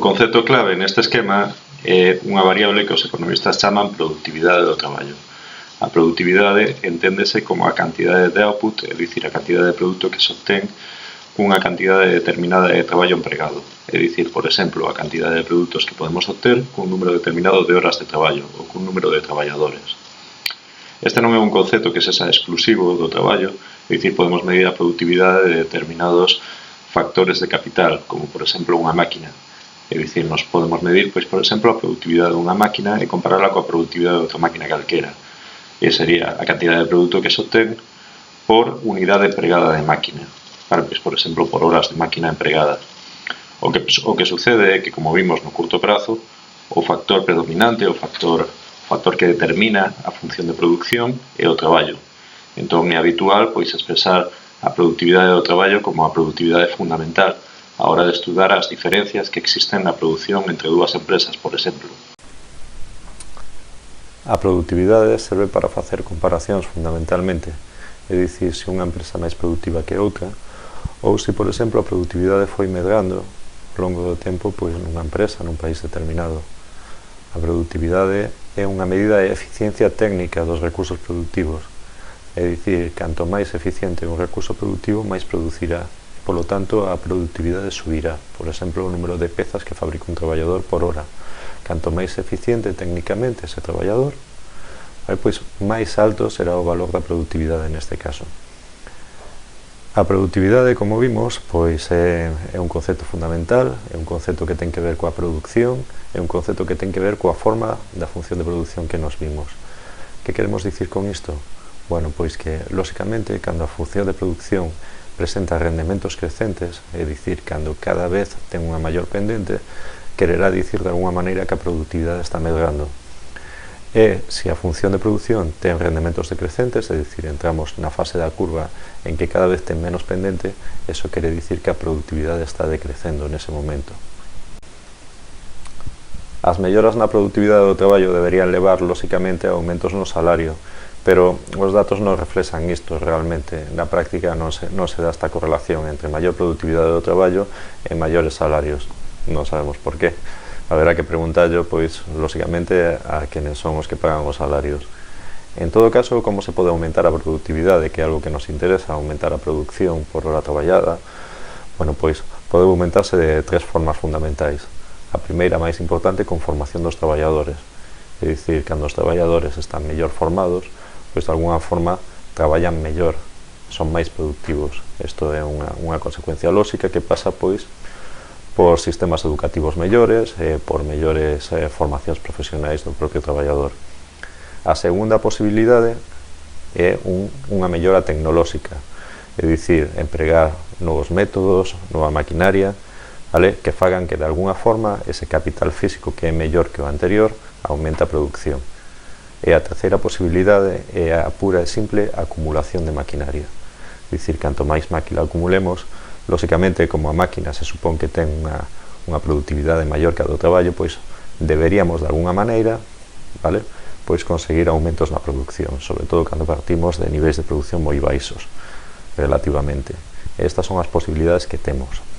concepto clave neste esquema é unha variable que os economistas chaman productividade do traballo. A productividade enténdese como a cantidade de output, é dicir, a cantidade de produto que se obtén cunha cantidade determinada de traballo empregado. É dicir, por exemplo, a cantidade de produtos que podemos obter cun número determinado de horas de traballo ou cun número de traballadores. Este non é un concepto que sexa exclusivo do traballo, é dicir, podemos medir a productividade de determinados factores de capital, como por exemplo unha máquina. É dicir, nos podemos medir, pois, por exemplo, a productividade dunha máquina e compararla coa productividade de outra máquina calquera. E sería a cantidade de produto que se obtén por unidade empregada de máquina. Vale, pois, por exemplo, por horas de máquina empregada. O que sucede é que, como vimos no curto prazo, o factor predominante, o factor que determina a función de producción é o traballo. Entón é habitual pois expresar a productividade do traballo como a productividade fundamental a hora de estudar as diferencias que existen na produción entre dúas empresas, por exemplo. A productividade serve para facer comparacións fundamentalmente, é dicir, se unha empresa é máis productiva que outra, ou se, por exemplo, a productividade foi medrando ao longo do tempo pois nunha empresa, nun país determinado. A productividade é unha medida de eficiencia técnica dos recursos productivos, é dicir, canto máis eficiente un recurso productivo, máis producirá. Polo tanto, a productividade subirá. Por exemplo, o número de pezas que fabrica un traballador por hora. Canto máis eficiente técnicamente ese traballador, pois máis alto será o valor da productividade neste caso. A productividade, como vimos, pois é un concepto fundamental, é un concepto que ten que ver coa produción, é un concepto que ten que ver coa forma da función de produción que nos vimos. Que queremos dicir con isto? Bueno, pois que, lóxicamente, cando a función de produción presenta rendementos crecentes, é dicir, cando cada vez ten unha maior pendente, quererá dicir de alguma maneira que a productividade está medrando. E se a función de produción ten rendementos decrecentes, é dicir, entramos na fase da curva en que cada vez ten menos pendente, eso quere dicir que a productividade está decrecendo nese momento. As melloras na productividade do traballo deberían levar, lóxicamente, a aumentos no salario, pero os datos non reflexan isto realmente. Na práctica non se dá esta correlación entre maior productividade do traballo e maiores salarios. Non sabemos por qué. Haberá que preguntarlo, pois, lóxicamente, a quenes son os que pagan os salarios. En todo caso, como se pode aumentar a productividade, que é algo que nos interesa, aumentar a produción por hora traballada? Bueno, pois, pode aumentarse de tres formas fundamentais. A primeira, máis importante, con formación dos traballadores. É dicir, cando os traballadores están mellor formados, pois, de alguna forma, traballan mellor, son máis productivos. Isto é unha consecuencia lóxica que pasa, pois, por sistemas educativos mellores e por mellores formacións profesionais do propio traballador. A segunda posibilidade é unha mellora tecnolóxica, é dicir, empregar novos métodos, nova maquinaria, vale, que fagan que de alguna forma ese capital físico que é mellor que o anterior aumenta a producción. E a terceira posibilidade é a pura e simple acumulación de maquinaria. É dicir, canto máis máquina acumulemos, lóxicamente, como a máquina se supón que ten unha productividade maior que a do traballo, pois deberíamos, de alguna maneira, vale, pois conseguir aumentos na produción, sobre todo cando partimos de niveis de produción moi baixos, relativamente. Estas son as posibilidades que temos.